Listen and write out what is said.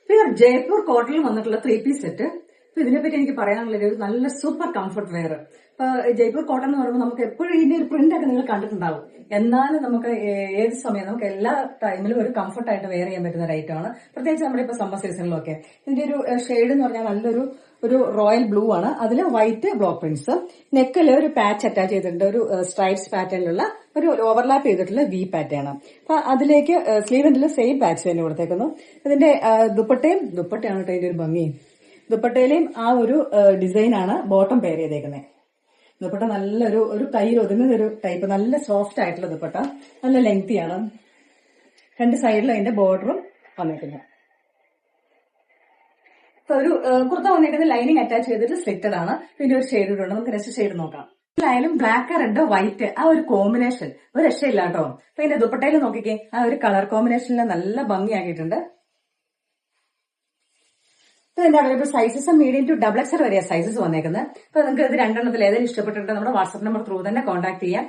Pure Jaipur കോട്ടണിൽ വന്നിട്ടുള്ള 3-piece set. അപ്പൊ ഇതിനെപ്പറ്റി എനിക്ക് പറയാനുള്ളത് ഒരു നല്ല സൂപ്പർ കംഫർട്ട് വെയർ. ഇപ്പൊ ജയ്പൂർ കോട്ടൺ എന്ന് പറയുമ്പോൾ നമുക്ക് എപ്പോഴും ഇതിന്റെ ഒരു പ്രിന്റ് ഒക്കെ നിങ്ങൾ കണ്ടിട്ടുണ്ടാവും. എന്നാലും നമുക്ക് ഏത് സമയം നമുക്ക് എല്ലാ ടൈമിലും ഒരു കംഫർട്ട് ആയിട്ട് വെയർ ചെയ്യാൻ പറ്റുന്ന ഒരു ഐറ്റമാണ്. പ്രത്യേകിച്ച് നമ്മുടെ ഇപ്പൊ സമ്മർ സീസണിലൊക്കെ. ഇതിന്റെ ഒരു ഷെയ്ഡ് എന്ന് പറഞ്ഞാൽ നല്ലൊരു റോയൽ ബ്ലൂ ആണ്. അതിൽ വൈറ്റ് ബ്ലോക്ക് പ്രിന്റ്സ്, നെക്കിൽ ഒരു പാച്ച് അറ്റാച്ച് ചെയ്തിട്ടുണ്ട്. ഒരു സ്ട്രൈപ്സ് പാറ്റേണിലുള്ള ഒരു ഓവർലാപ്പ് ചെയ്തിട്ടുള്ള വി പാറ്റേൺ. അപ്പൊ അതിലേക്ക് സ്ലീവിന്റെ സെയിം പാച്ച് തന്നെ കൊടുത്തേക്കുന്നു. ഇതിന്റെ ദുപ്പട്ടയാണ് കേട്ടോ ഇതിന്റെ ഒരു ഭംഗി. ദുപ്പട്ടയിലെയും ആ ഒരു ഡിസൈനാണ് ബോട്ടം പെയർ ചെയ്തേക്കുന്നത്. ദുപ്പട്ട നല്ലൊരു കയ്യിൽ ഒതുങ്ങുന്ന ഒരു ടൈപ്പ്, നല്ല സോഫ്റ്റ് ആയിട്ടുള്ള ദുപ്പട്ട, നല്ല ലെങ്തിയാണ്. രണ്ട് സൈഡിലും അതിന്റെ ബോർഡറും വന്നിട്ടുണ്ട്. ഒരു കുർത്ത വന്നിട്ട് ലൈനിങ് അറ്റാച്ച് ചെയ്തിട്ട് സ്ലിറ്റഡ് ആണ്. പിന്നെ ഒരു ഷെയ്ഡ് ഉണ്ട്. നമുക്ക് നെക്സ്റ്റ് ഷെയ്ഡ് നോക്കാം. ായാലും ബ്ലാക്ക്, റെഡ്, വൈറ്റ് ആ ഒരു കോമ്പിനേഷൻ ഒരു രക്ഷയില്ല കേട്ടോ. അപ്പൊ ഇതിന്റെ ദുപ്പട്ടയിൽ നോക്കിക്കേ, ആ ഒരു കളർ കോമ്പിനേഷനിൽ നല്ല ഭംഗിയാക്കിയിട്ടുണ്ട്. ഇതിന്റെ available sizes medium to XXL വരെയാണ് സൈസസ് വന്നേക്കുന്നത്. അപ്പൊ നിങ്ങൾക്ക് ഇത് രണ്ടെണ്ണത്തിൽ ഏതെങ്കിലും ഇഷ്ടപ്പെട്ടിട്ട് നമ്മുടെ വാട്സ്ആപ്പ് നമ്പർ ത്രൂ തന്നെ കോൺടാക്ട് ചെയ്യാം.